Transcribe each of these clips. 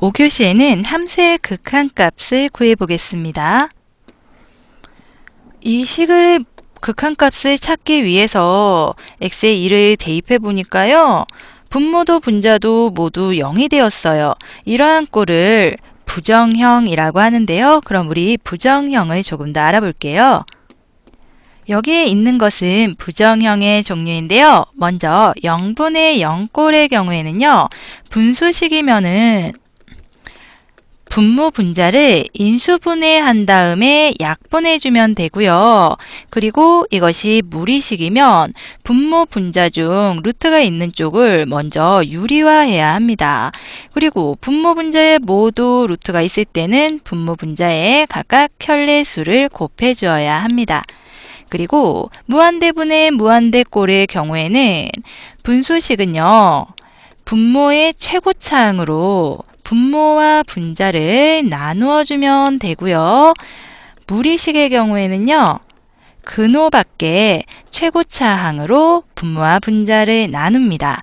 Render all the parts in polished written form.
5교시에는 함수의 극한값을 구해보겠습니다. 이 식의 극한값을 찾기 위해서 x의 1을 대입해 보니까요. 분모도 분자도 모두 0이 되었어요. 이러한 꼴을 부정형이라고 하는데요. 그럼 우리 부정형을 조금 더 알아볼게요. 여기에 있는 것은 부정형의 종류인데요. 먼저 0분의 0꼴의 경우에는요. 분수식이면은 분모 분자를 인수분해한 다음에 약분해주면 되고요. 그리고 이것이 무리식이면 분모 분자 중 루트가 있는 쪽을 먼저 유리화해야 합니다. 그리고 분모 분자에 모두 루트가 있을 때는 분모 분자에 각각 켤레수를 곱해주어야 합니다. 그리고 무한대분의 무한대꼴의 경우에는 분수식은요. 분모의 최고차항으로 분모와 분자를 나누어 주면 되고요. 무리식의 경우에는요. 근호밖에 최고차항으로 분모와 분자를 나눕니다.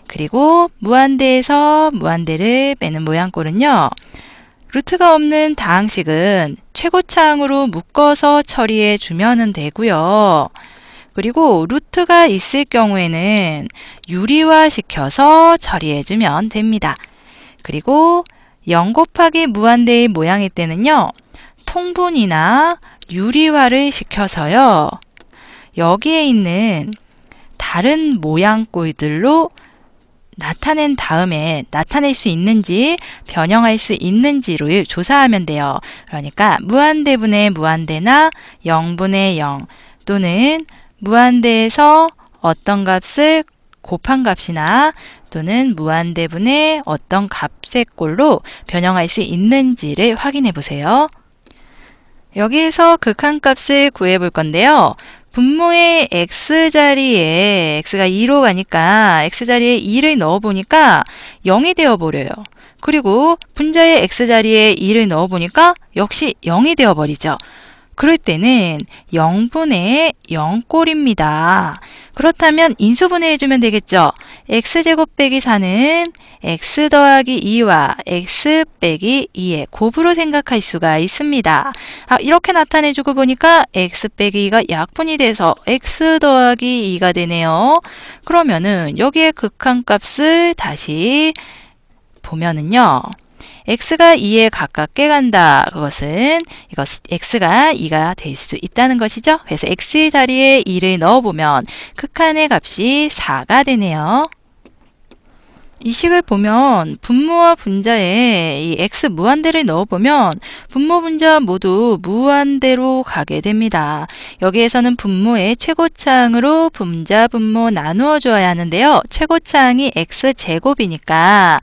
그리고 무한대에서 무한대를 빼는 모양꼴은요. 루트가 없는 다항식은 최고차항으로 묶어서 처리해 주면 되고요. 그리고 루트가 있을 경우에는 유리화시켜서 처리해 주면 됩니다. 그리고 0 곱하기 무한대의 모양일 때는요. 통분이나 유리화를 시켜서요. 여기에 있는 다른 모양꼴들로 나타낸 다음에 나타낼 수 있는지 변형할 수 있는지를 조사하면 돼요. 그러니까 무한대분의 무한대나 0분의 0 또는 무한대에서 어떤 값을 곱한 값이나 또는 무한대분의 어떤 값의 꼴로 변형할 수 있는지를 확인해 보세요. 여기에서 극한값을 구해 볼 건데요. 분모의 x자리에 x가 2로 가니까 x자리에 2를 넣어 보니까 0이 되어 버려요. 그리고 분자의 x자리에 2를 넣어 보니까 역시 0이 되어 버리죠. 그럴 때는 0분의 0꼴입니다. 그렇다면 인수분해 해주면 되겠죠. x제곱 빼기 4는 x 더하기 2와 x 빼기 2의 곱으로 생각할 수가 있습니다. 이렇게 나타내주고 보니까 x 빼기 2가 약분이 돼서 x 더하기 2가 되네요. 그러면은 여기에 극한값을 다시 보면은요. x가 2에 가깝게 간다. 그것은 x가 2가 될 수 있다는 것이죠. 그래서 x 자리에 2를 넣어보면 극한의 값이 4가 되네요. 이 식을 보면 분모와 분자에 이 x 무한대를 넣어보면 분모 분자 모두 무한대로 가게 됩니다. 여기에서는 분모의 최고차항으로 분자 분모 나누어 줘야 하는데요. 최고차항이 x제곱이니까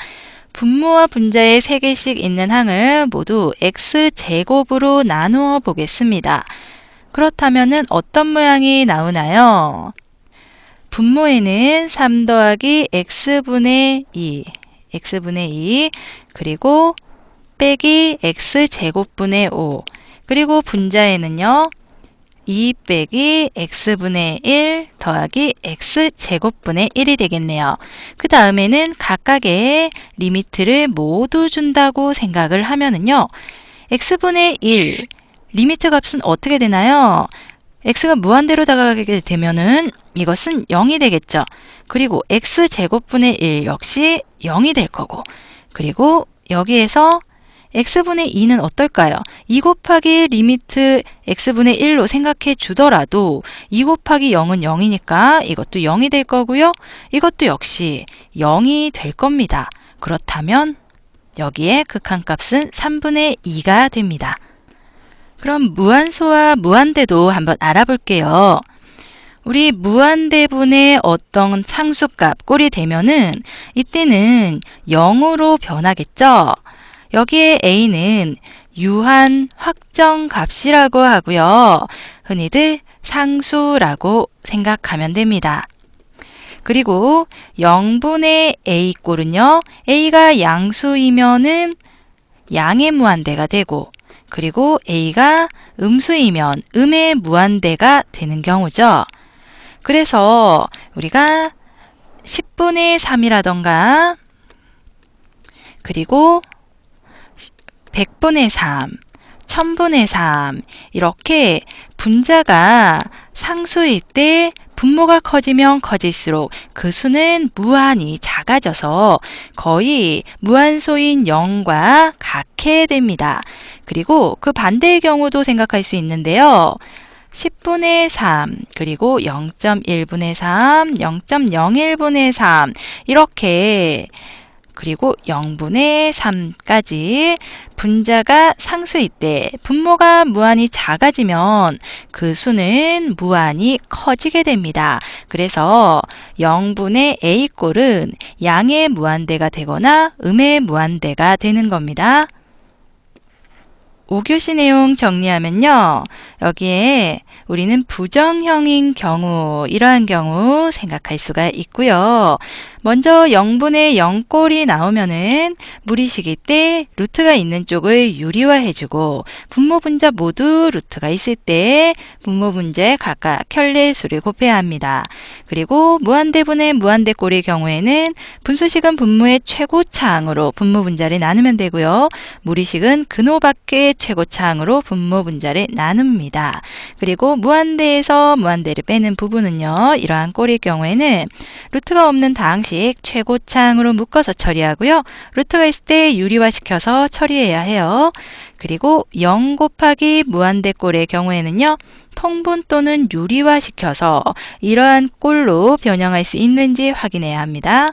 분모와 분자에 3개씩 있는 항을 모두 x제곱으로 나누어 보겠습니다. 그렇다면 어떤 모양이 나오나요? 분모에는 3 더하기 x분의 2 그리고 빼기 x제곱분의 5 그리고 분자에는요. 2 빼기 x분의 1 더하기 x제곱분의 1이 되겠네요. 그 다음에는 각각의 리미트를 모두 준다고 생각을 하면은요. x분의 1 리미트 값은 어떻게 되나요? x가 무한대로 다가가게 되면은 이것은 0이 되겠죠. 그리고 x제곱분의 1 역시 0이 될 거고 그리고 여기에서 x분의 2는 어떨까요? 2 곱하기 리미트 x분의 1로 생각해 주더라도 2 곱하기 0은 0이니까 이것도 0이 될 거고요. 이것도 역시 0이 될 겁니다. 그렇다면 여기에 극한값은 3분의 2가 됩니다. 그럼 무한소와 무한대도 한번 알아볼게요. 우리 무한대분의 어떤 상수값 꼴이 되면은 이때는 0으로 변하겠죠. 여기에 a는 유한 확정값이라고 하고요. 흔히들 상수라고 생각하면 됩니다. 그리고 0분의 a 꼴은요. a가 양수이면은 양의 무한대가 되고 그리고 a가 음수이면 음의 무한대가 되는 경우죠. 그래서 우리가 10분의 3이라던가 그리고 100분의 3, 1000분의 3 이렇게 분자가 상수일 때 분모가 커지면 커질수록 그 수는 무한히 작아져서 거의 무한소인 0과 같게 됩니다. 그리고 그 반대의 경우도 생각할 수 있는데요. 10분의 3, 그리고 0.1분의 3, 0.01분의 3 이렇게 그리고 0분의 3까지 분자가 상수일 때 분모가 무한히 작아지면 그 수는 무한히 커지게 됩니다. 그래서 0분의 a꼴은 양의 무한대가 되거나 음의 무한대가 되는 겁니다. 5교시 내용 정리하면요. 여기에 우리는 부정형인 경우, 이러한 경우 생각할 수가 있고요. 먼저 0분의 0꼴이 나오면은 무리식일 때 루트가 있는 쪽을 유리화해주고 분모 분자 모두 루트가 있을 때 분모 분자에 각각 켤레수를 곱해야 합니다. 그리고 무한대분의 무한대꼴의 경우에는 분수식은 분모의 최고차항으로 분모 분자를 나누면 되고요. 무리식은 근호밖의 최고차항으로 분모 분자를 나눕니다. 그리고 무한대에서 무한대를 빼는 부분은요. 이러한 꼴의 경우에는 루트가 없는 다항식 최고차항으로 묶어서 처리하고요. 루트가 있을 때 유리화시켜서 처리해야 해요. 그리고 0 곱하기 무한대 꼴의 경우에는요. 통분 또는 유리화시켜서 이러한 꼴로 변형할 수 있는지 확인해야 합니다.